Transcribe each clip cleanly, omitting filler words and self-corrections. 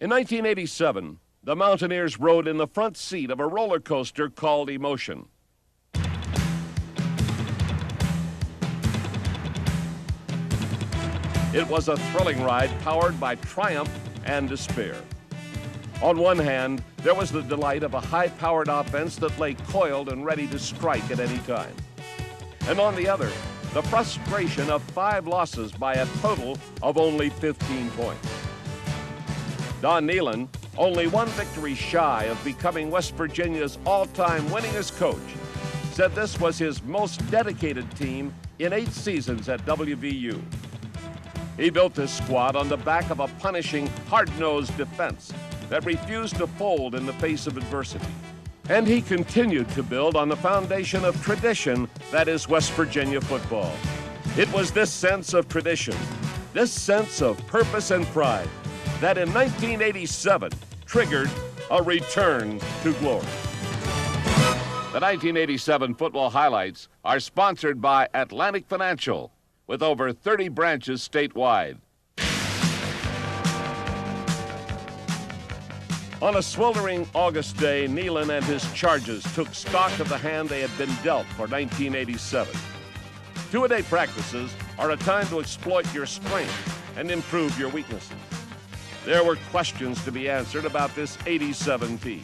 In 1987, the Mountaineers rode in the front seat of a roller coaster called Emotion. It was a thrilling ride powered by triumph and despair. On one hand, there was the delight of a high-powered offense that lay coiled and ready to strike at any time. And on the other, the frustration of 5 losses by a total of only 15 points. Don Nehlen, only 1 victory shy of becoming West Virginia's all-time winningest coach, said this was his most dedicated team in 8 seasons at WVU. He built this squad on the back of a punishing, hard-nosed defense that refused to fold in the face of adversity. And he continued to build on the foundation of tradition that is West Virginia football. It was this sense of tradition, this sense of purpose and pride, that in 1987 triggered a return to glory. The 1987 football highlights are sponsored by Atlantic Financial, with over 30 branches statewide. On a sweltering August day, Nehlen and his Charges took stock of the hand they had been dealt for 1987. Two-a-day practices are a time to exploit your strengths and improve your weaknesses. There were questions to be answered about this 87 team.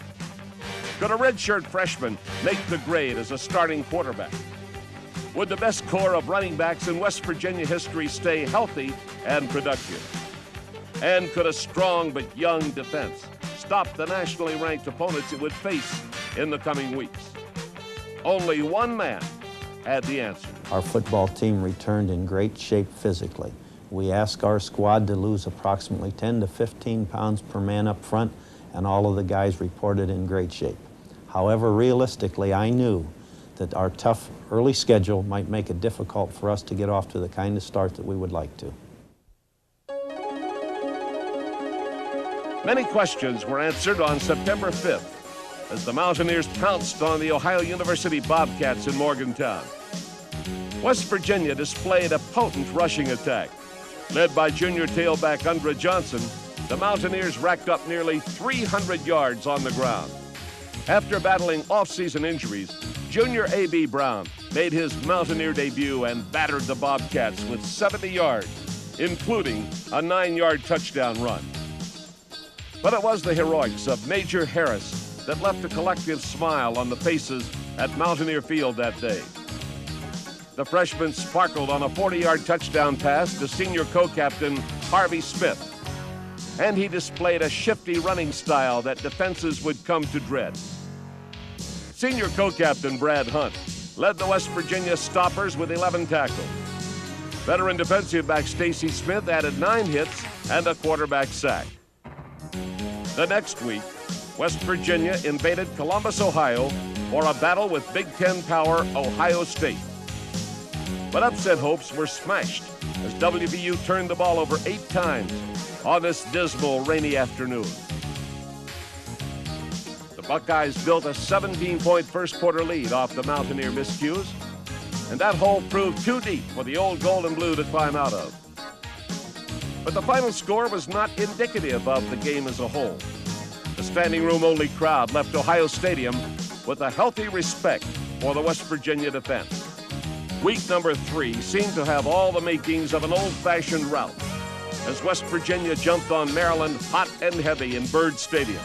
Could a redshirt freshman make the grade as a starting quarterback? Would the best core of running backs in West Virginia history stay healthy and productive? And could a strong but young defense stop the nationally ranked opponents it would face in the coming weeks? Only one man had the answer. Our football team returned in great shape physically. We asked our squad to lose approximately 10 to 15 pounds per man up front, and all of the guys reported in great shape. However, realistically, I knew that our tough early schedule might make it difficult for us to get off to the kind of start that we would like to. Many questions were answered on September 5th as the Mountaineers pounced on the Ohio University Bobcats in Morgantown. West Virginia displayed a potent rushing attack. Led by junior tailback Undra Johnson, the Mountaineers racked up nearly 300 yards on the ground. After battling off-season injuries, junior A.B. Brown made his Mountaineer debut and battered the Bobcats with 70 yards, including a 9-yard touchdown run. But it was the heroics of Major Harris that left a collective smile on the faces at Mountaineer Field that day. The freshman sparkled on a 40-yard touchdown pass to senior co-captain Harvey Smith. And he displayed a shifty running style that defenses would come to dread. Senior co-captain Brad Hunt led the West Virginia Stoppers with 11 tackles. Veteran defensive back Stacy Smith added 9 hits and a quarterback sack. The next week, West Virginia invaded Columbus, Ohio for a battle with Big Ten power Ohio State. But upset hopes were smashed as WVU turned the ball over 8 times on this dismal rainy afternoon. The Buckeyes built a 17-point first-quarter lead off the Mountaineer miscues, and that hole proved too deep for the old gold and blue to climb out of. But the final score was not indicative of the game as a whole. The standing-room-only crowd left Ohio Stadium with a healthy respect for the West Virginia defense. Week number 3 seemed to have all the makings of an old-fashioned rout as West Virginia jumped on Maryland hot and heavy in Byrd Stadium.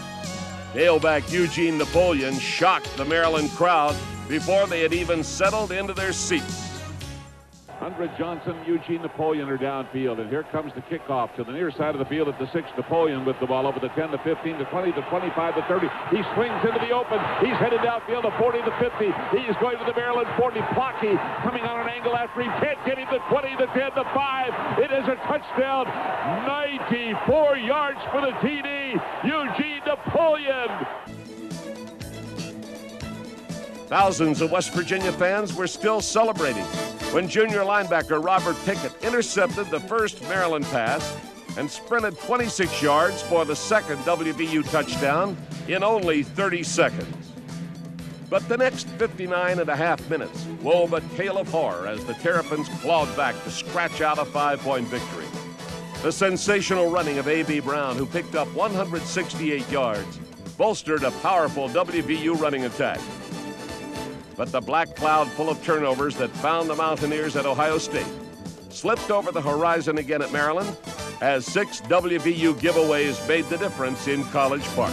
Tailback Eugene Napoleon shocked the Maryland crowd before they had even settled into their seats. Undra Johnson, Eugene Napoleon are downfield, and here comes the kickoff to the near side of the field at the 6. Napoleon with the ball over the 10 to 15 to 20 to 25 to 30. He swings into the open. He's headed downfield to 40 to 50. He's going to the Maryland 40. Plocky coming on an angle after he can't get him to 20 to 10 to 5. It is a touchdown. 94 yards for the TD. Eugene Napoleon. Thousands of West Virginia fans were still celebrating when junior linebacker Robert Pickett intercepted the first Maryland pass and sprinted 26 yards for the second WVU touchdown in only 30 seconds. But the next 59.5 minutes wove a tale of horror as the Terrapins clawed back to scratch out a 5-point victory. The sensational running of A.B. Brown, who picked up 168 yards, bolstered a powerful WVU running attack. But the black cloud full of turnovers that found the Mountaineers at Ohio State slipped over the horizon again at Maryland as 6 WVU giveaways made the difference in College Park.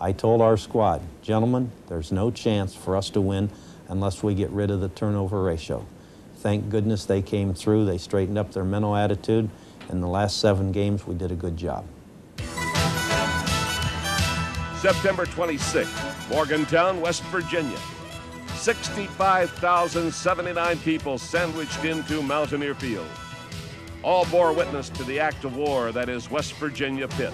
I told our squad, gentlemen, there's no chance for us to win unless we get rid of the turnover ratio. Thank goodness they came through. They straightened up their mental attitude. In the last 7 games, we did a good job. September 26th, Morgantown, West Virginia. 65,079 people sandwiched into Mountaineer Field. All bore witness to the act of war that is West Virginia Pitt.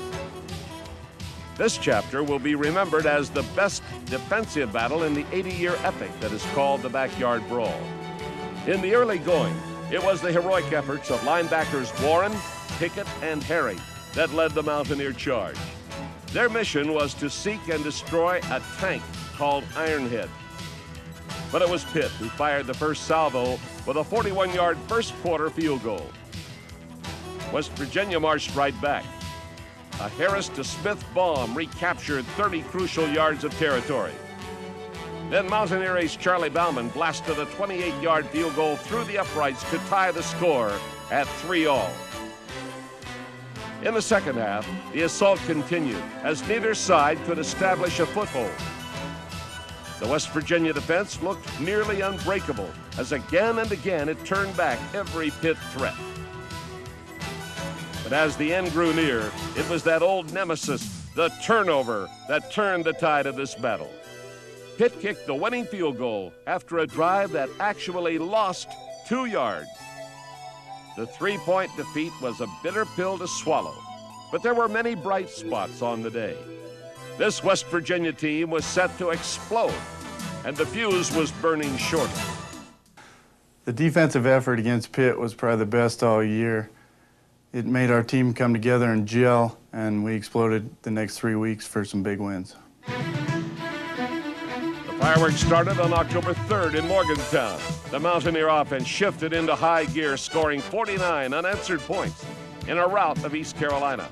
This chapter will be remembered as the best defensive battle in the 80-year epic that is called the Backyard Brawl. In the early going, it was the heroic efforts of linebackers Warren, Pickett, and Harry that led the Mountaineer charge. Their mission was to seek and destroy a tank called Ironhead. But it was Pitt who fired the first salvo with a 41-yard first-quarter field goal. West Virginia marched right back. A Harris to Smith bomb recaptured 30 crucial yards of territory. Then Mountaineer ace Charlie Bauman blasted a 28-yard field goal through the uprights to tie the score at 3-all. In the second half, the assault continued as neither side could establish a foothold. The West Virginia defense looked nearly unbreakable as again and again it turned back every Pitt threat. But as the end grew near, it was that old nemesis, the turnover, that turned the tide of this battle. Pitt kicked the winning field goal after a drive that actually lost 2 yards. The 3-point defeat was a bitter pill to swallow, but there were many bright spots on the day. This West Virginia team was set to explode, and the fuse was burning shorter. The defensive effort against Pitt was probably the best all year. It made our team come together and gel, and we exploded the next 3 weeks for some big wins. The fireworks started on October 3rd in Morgantown. The Mountaineer offense shifted into high gear, scoring 49 unanswered points in a rout of East Carolina.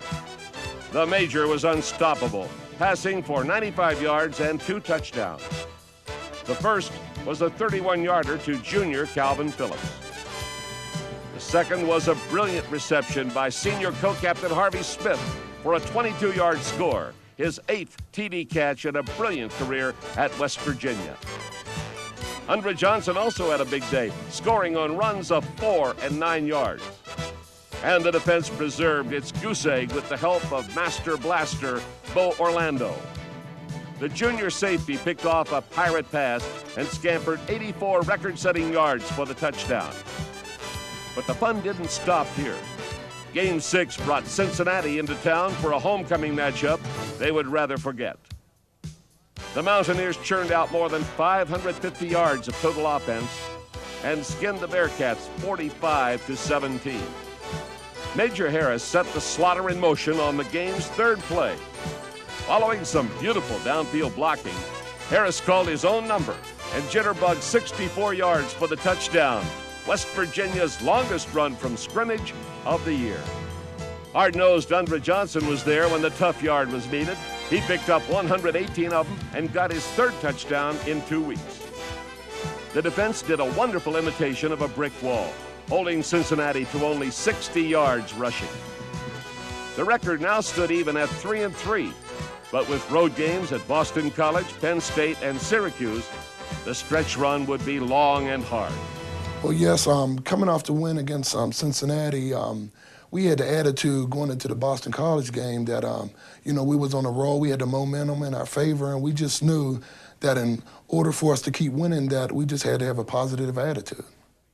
The Major was unstoppable, passing for 95 yards and 2 touchdowns. The first was a 31-yarder to junior Calvin Phillips. The second was a brilliant reception by senior co-captain Harvey Smith for a 22-yard score, his 8th TD catch in a brilliant career at West Virginia. Andre Johnson also had a big day, scoring on runs of 4 and 9 yards. And the defense preserved its goose egg with the help of master blaster Bo Orlando. The junior safety picked off a pirate pass and scampered 84 record-setting yards for the touchdown. But the fun didn't stop here. Game 6 brought Cincinnati into town for a homecoming matchup they would rather forget. The Mountaineers churned out more than 550 yards of total offense and skinned the Bearcats 45-17. Major Harris set the slaughter in motion on the game's 3rd play. Following some beautiful downfield blocking, Harris called his own number and jitterbugged 64 yards for the touchdown, West Virginia's longest run from scrimmage of the year. Hard-nosed Andre Johnson was there when the tough yard was needed. He picked up 118 of them and got his 3rd touchdown in 2 weeks. The defense did a wonderful imitation of a brick wall, holding Cincinnati to only 60 yards rushing. The record now stood even at 3-3, but with road games at Boston College, Penn State, and Syracuse, the stretch run would be long and hard. Well, yes, coming off the win against Cincinnati, we had the attitude going into the Boston College game that, we was on a roll. We had the momentum in our favor, and we just knew that in order for us to keep winning, that we just had to have a positive attitude.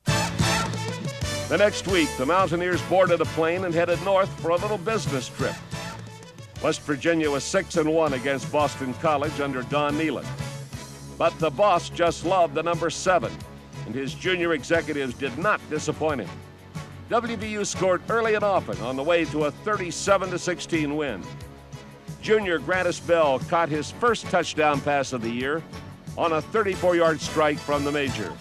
The next week, the Mountaineers boarded a plane and headed north for a little business trip. West Virginia was 6-1 against Boston College under Don Nehlen. But the boss just loved the number 7, and his junior executives did not disappoint him. WVU scored early and often on the way to a 37-16 win. Junior Grantis Bell caught his first touchdown pass of the year on a 34-yard strike from the Major.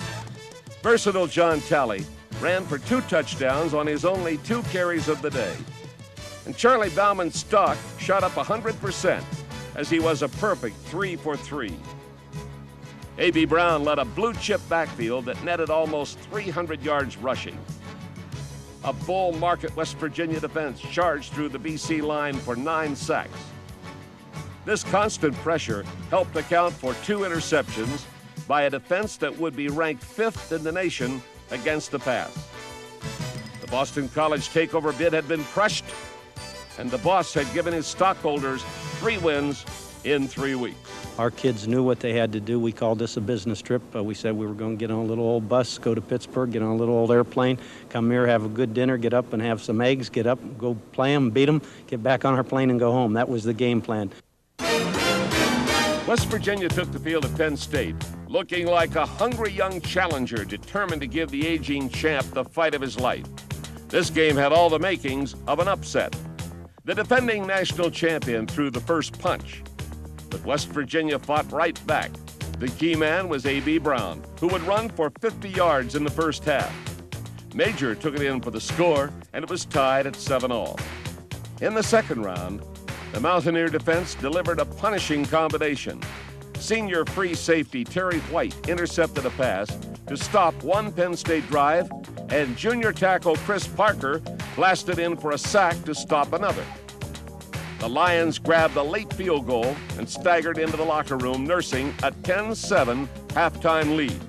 Versatile John Talley ran for 2 touchdowns on his only 2 carries of the day. And Charlie Bauman's stock shot up 100% as he was a perfect 3 for 3. A.B. Brown led a blue-chip backfield that netted almost 300 yards rushing. A bull market West Virginia defense charged through the BC line for 9 sacks. This constant pressure helped account for 2 interceptions by a defense that would be ranked 5th in the nation against the pass. The Boston College takeover bid had been crushed, and the boss had given his stockholders 3 wins in 3 weeks. Our kids knew what they had to do. We called this a business trip. We said we were going to get on a little old bus, go to Pittsburgh, get on a little old airplane, come here, have a good dinner, get up and have some eggs, get up, go play them, beat them, get back on our plane and go home. That was the game plan. West Virginia took the field at Penn State, looking like a hungry young challenger determined to give the aging champ the fight of his life. This game had all the makings of an upset. The defending national champion threw the first punch, but West Virginia fought right back. The key man was A.B. Brown, who would run for 50 yards in the first half. Major took it in for the score, and it was tied at 7-all. In the second round, the Mountaineer defense delivered a punishing combination. Senior free safety Terry White intercepted a pass to stop one Penn State drive, and junior tackle Chris Parker blasted in for a sack to stop another. The Lions grabbed a late field goal and staggered into the locker room, nursing a 10-7 halftime lead.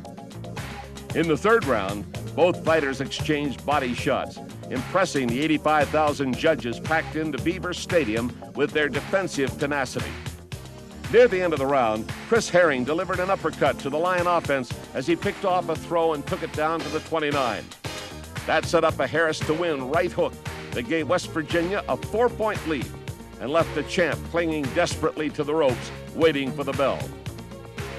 In the third round, both fighters exchanged body shots, impressing the 85,000 judges packed into Beaver Stadium with their defensive tenacity. Near the end of the round, Chris Herring delivered an uppercut to the Lion offense as he picked off a throw and took it down to the 29. That set up a Harris to win right hook that gave West Virginia a 4-point lead and left the champ clinging desperately to the ropes, waiting for the bell.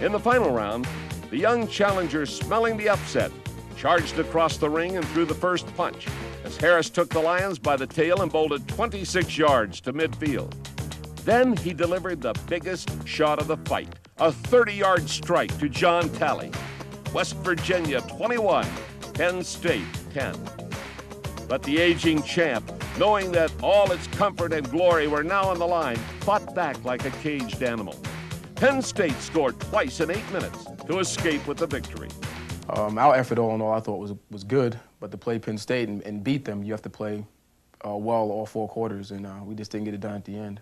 In the final round, the young challenger, smelling the upset, charged across the ring and threw the first punch as Harris took the Lions by the tail and bolted 26 yards to midfield. Then he delivered the biggest shot of the fight, a 30-yard strike to John Talley. West Virginia 21, Penn State 10. But the aging champ, knowing that all its comfort and glory were now on the line, fought back like a caged animal. Penn State scored twice in 8 minutes to escape with the victory. Our effort all in all I thought was good, but to play Penn State and beat them, you have to play well all 4 quarters, and we just didn't get it done at the end.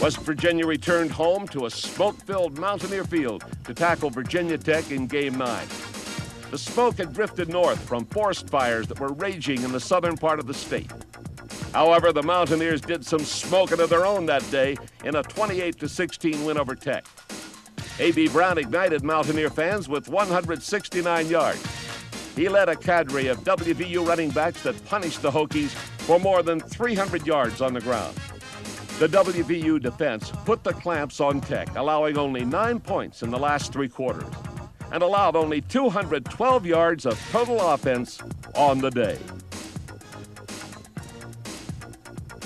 West Virginia returned home to a smoke-filled Mountaineer field to tackle Virginia Tech in Game 9. The smoke had drifted north from forest fires that were raging in the southern part of the state. However, the Mountaineers did some smoking of their own that day in a 28-16 win over Tech. A.B. Brown ignited Mountaineer fans with 169 yards. He led a cadre of WVU running backs that punished the Hokies for more than 300 yards on the ground. The WVU defense put the clamps on Tech, allowing only 9 points in the last 3 quarters, and allowed only 212 yards of total offense on the day.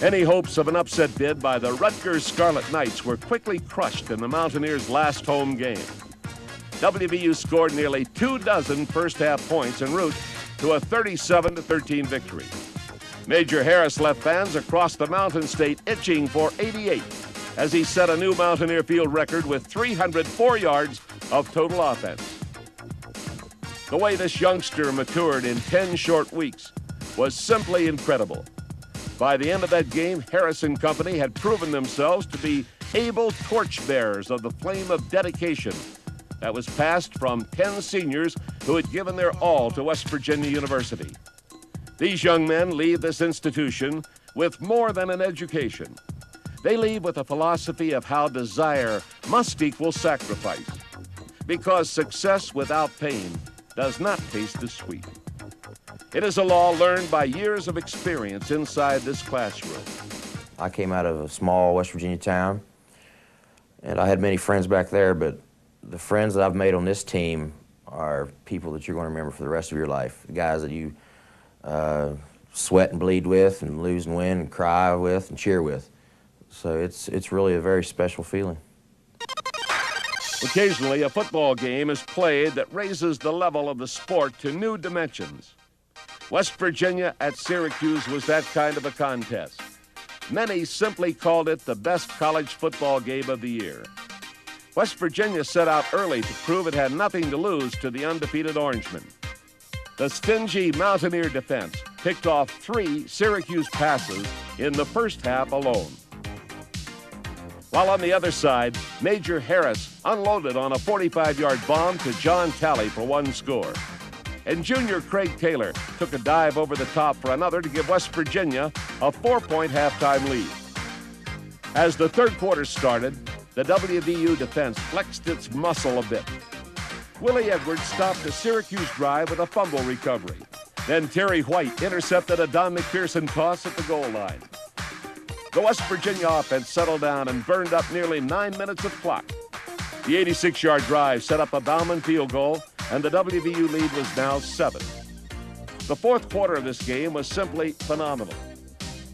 Any hopes of an upset bid by the Rutgers Scarlet Knights were quickly crushed in the Mountaineers' last home game. WVU scored nearly 24 first-half points en route to a 37-13 victory. Major Harris left fans across the Mountain State itching for 88 as he set a new Mountaineer field record with 304 yards of total offense. The way this youngster matured in 10 short weeks was simply incredible. By the end of that game, Harris and company had proven themselves to be able torchbearers of the flame of dedication that was passed from 10 seniors who had given their all to West Virginia University. These young men leave this institution with more than an education. They leave with a philosophy of how desire must equal sacrifice, because success without pain does not taste as sweet. It is a law learned by years of experience inside this classroom. I came out of a small West Virginia town, and I had many friends back there, but the friends that I've made on this team are people that you're going to remember for the rest of your life. The guys that you sweat and bleed with, and lose and win, and cry with, and cheer with. So it's really a very special feeling. Occasionally, a football game is played that raises the level of the sport to new dimensions. West Virginia at Syracuse was that kind of a contest. Many simply called it the best college football game of the year. West Virginia set out early to prove it had nothing to lose to the undefeated Orangemen. The stingy Mountaineer defense picked off 3 Syracuse passes in the first half alone. While on the other side, Major Harris unloaded on a 45-yard bomb to John Talley for 1 score. And junior Craig Taylor took a dive over the top for another to give West Virginia a 4-point halftime lead. As the third quarter started, the WVU defense flexed its muscle a bit. Willie Edwards stopped a Syracuse drive with a fumble recovery. Then Terry White intercepted a Don McPherson toss at the goal line. The West Virginia offense settled down and burned up nearly 9 minutes of clock. The 86-yard drive set up a Bauman field goal, and the WVU lead was now 7. The fourth quarter of this game was simply phenomenal.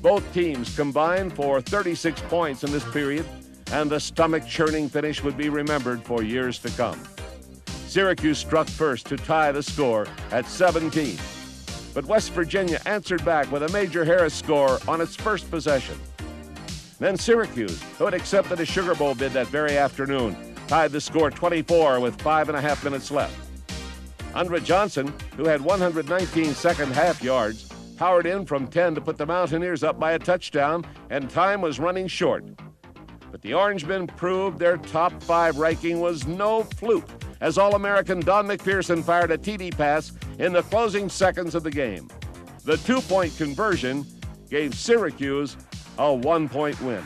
Both teams combined for 36 points in this period, and the stomach-churning finish would be remembered for years to come. Syracuse struck first to tie the score at 17. But West Virginia answered back with a Major Harris score on its first possession. Then Syracuse, who had accepted a Sugar Bowl bid that very afternoon, tied the score 24 with 5.5 minutes left. Andre Johnson, who had 119 second-half yards, powered in from 10 to put the Mountaineers up by a touchdown, and time was running short. But the Orangemen proved their top 5 ranking was no fluke, as All-American Don McPherson fired a TD pass in the closing seconds of the game. The 2-point conversion gave Syracuse a 1-point win.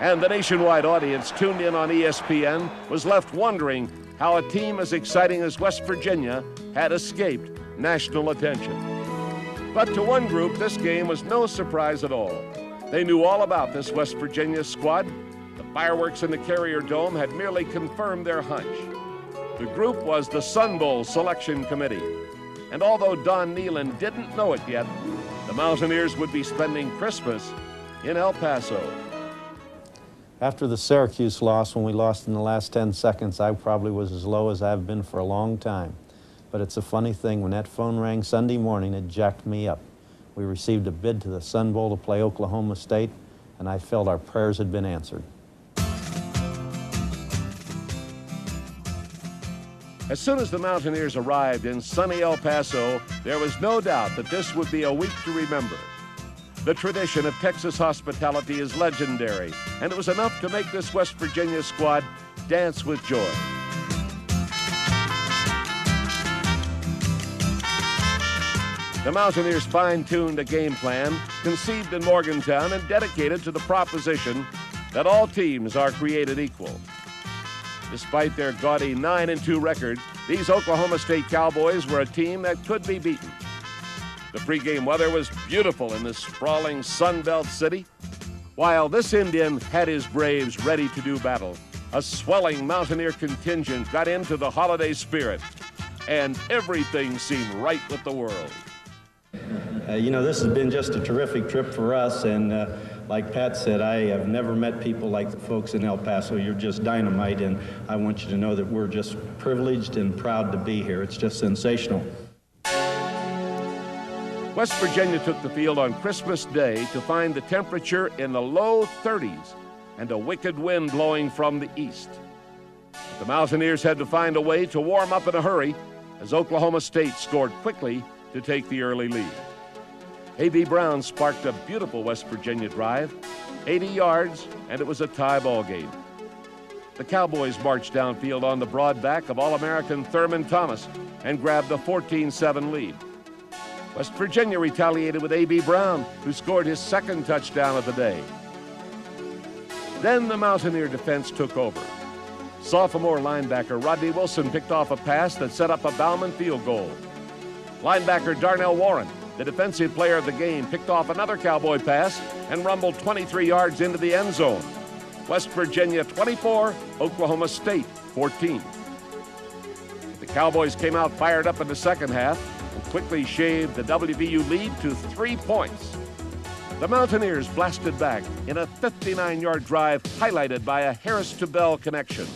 And the nationwide audience tuned in on ESPN was left wondering how a team as exciting as West Virginia had escaped national attention. But to one group, this game was no surprise at all. They knew all about this West Virginia squad. The fireworks in the Carrier Dome had merely confirmed their hunch. The group was the Sun Bowl Selection Committee. And although Don Nehlen didn't know it yet, the Mountaineers would be spending Christmas in El Paso. After the Syracuse loss, when we lost in the last 10 seconds, I probably was as low as I've been for a long time. But it's a funny thing, when that phone rang Sunday morning, it jacked me up. We received a bid to the Sun Bowl to play Oklahoma State, and I felt our prayers had been answered. As soon as the Mountaineers arrived in sunny El Paso, there was no doubt that this would be a week to remember. The tradition of Texas hospitality is legendary, and it was enough to make this West Virginia squad dance with joy. The Mountaineers fine-tuned a game plan conceived in Morgantown and dedicated to the proposition that all teams are created equal. Despite their gaudy 9-2 record, these Oklahoma State Cowboys were a team that could be beaten. The pregame weather was beautiful in this sprawling Sunbelt city. While this Indian had his Braves ready to do battle, a swelling Mountaineer contingent got into the holiday spirit, and everything seemed right with the world. You know, this has been just a terrific trip for us, and like Pat said, I have never met people like the folks in El Paso. You're just dynamite, and I want you to know that we're just privileged and proud to be here. It's just sensational. West Virginia took the field on Christmas Day to find the temperature in the low 30s and a wicked wind blowing from the east. But the Mountaineers had to find a way to warm up in a hurry as Oklahoma State scored quickly to take the early lead. A.B. Brown sparked a beautiful West Virginia drive, 80 yards, and it was a tie ball game. The Cowboys marched downfield on the broad back of All-American Thurman Thomas and grabbed a 14-7 lead. West Virginia retaliated with A.B. Brown, who scored his second touchdown of the day. Then the Mountaineer defense took over. Sophomore linebacker Rodney Wilson picked off a pass that set up a Bauman field goal. Linebacker Darnell Warren, the defensive player of the game, picked off another Cowboy pass and rumbled 23 yards into the end zone. West Virginia 24, Oklahoma State 14. The Cowboys came out fired up in the second half and quickly shaved the WVU lead to 3 points. The Mountaineers blasted back in a 59-yard drive highlighted by a Harris to Bell connection.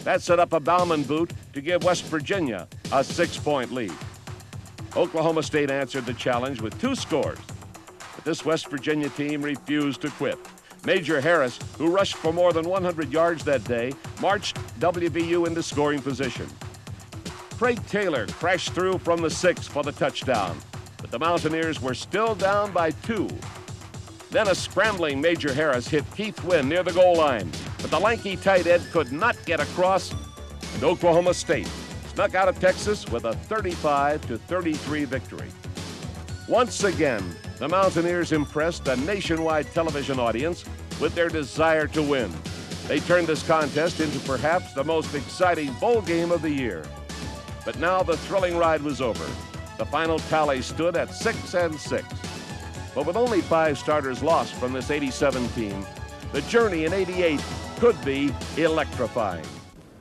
That set up a Bauman boot to give West Virginia a 6-point lead. Oklahoma State answered the challenge with 2 scores. But this West Virginia team refused to quit. Major Harris, who rushed for more than 100 yards that day, marched WVU into scoring position. Craig Taylor crashed through from the 6 for the touchdown, but the Mountaineers were still down by 2. Then a scrambling Major Harris hit Keith Wynn near the goal line, but the lanky tight end could not get across, and Oklahoma State snuck out of Texas with a 35-33 victory. Once again, the Mountaineers impressed a nationwide television audience with their desire to win. They turned this contest into perhaps the most exciting bowl game of the year. But now the thrilling ride was over. The final tally stood at 6-6. But with only 5 starters lost from this 87 team, the journey in 88 could be electrifying.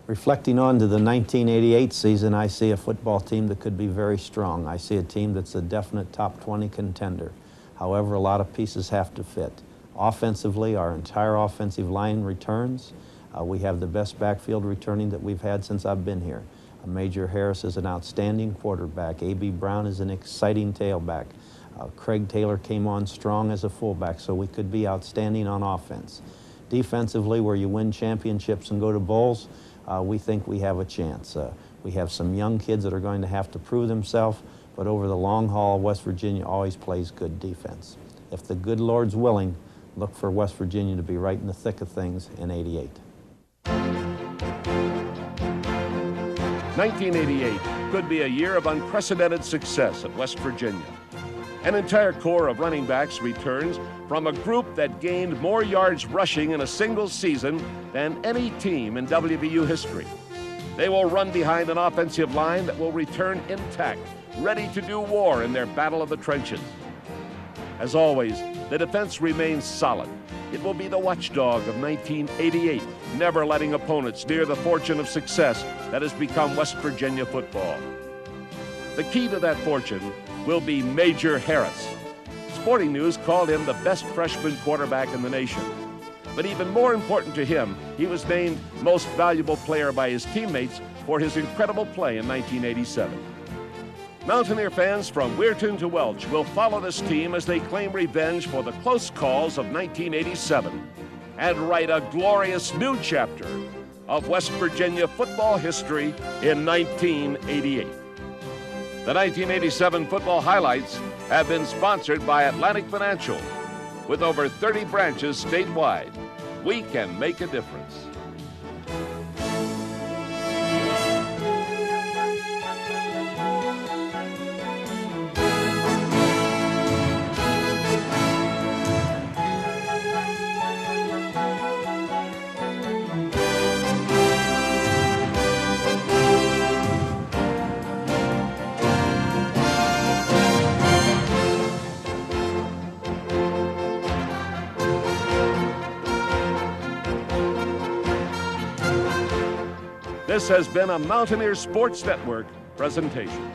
Reflecting on to the 1988 season, I see a football team that could be very strong. I see a team that's a definite top 20 contender. However, a lot of pieces have to fit. Offensively, our entire offensive line returns. We have the best backfield returning that we've had since I've been here. Major Harris is an outstanding quarterback. A.B. Brown is an exciting tailback. Craig Taylor came on strong as a fullback, so we could be outstanding on offense. Defensively, where you win championships and go to bowls, we think we have a chance. We have some young kids that are going to have to prove themselves, but over the long haul, West Virginia always plays good defense. If the good Lord's willing, look for West Virginia to be right in the thick of things in '88. 1988 could be a year of unprecedented success at West Virginia. An entire corps of running backs returns from a group that gained more yards rushing in a single season than any team in WVU history. They will run behind an offensive line that will return intact, ready to do war in their battle of the trenches. As always, the defense remains solid. It will be the watchdog of 1988, never letting opponents near the fortune of success that has become West Virginia football. The key to that fortune will be Major Harris. Sporting News called him the best freshman quarterback in the nation. But even more important to him, he was named most valuable player by his teammates for his incredible play in 1987. Mountaineer fans from Weirton to Welch will follow this team as they claim revenge for the close calls of 1987 and write a glorious new chapter of West Virginia football history in 1988. The 1987 football highlights have been sponsored by Atlantic Financial. With over 30 branches statewide, we can make a difference. This has been a Mountaineer Sports Network presentation.